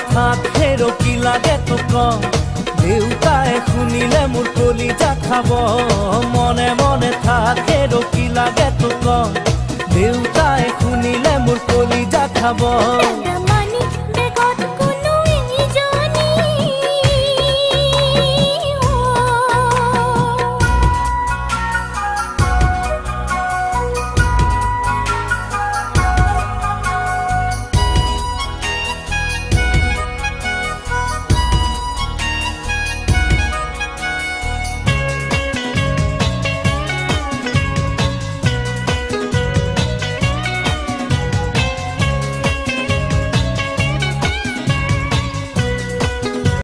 থাকে কি লাগে তো কম দেউতাই শুনিলে মোৰ কলিজা খাব মনে মনে থাকে কি লাগে তো কম দেউতাই শুনিলে মোৰ কলিজা খাব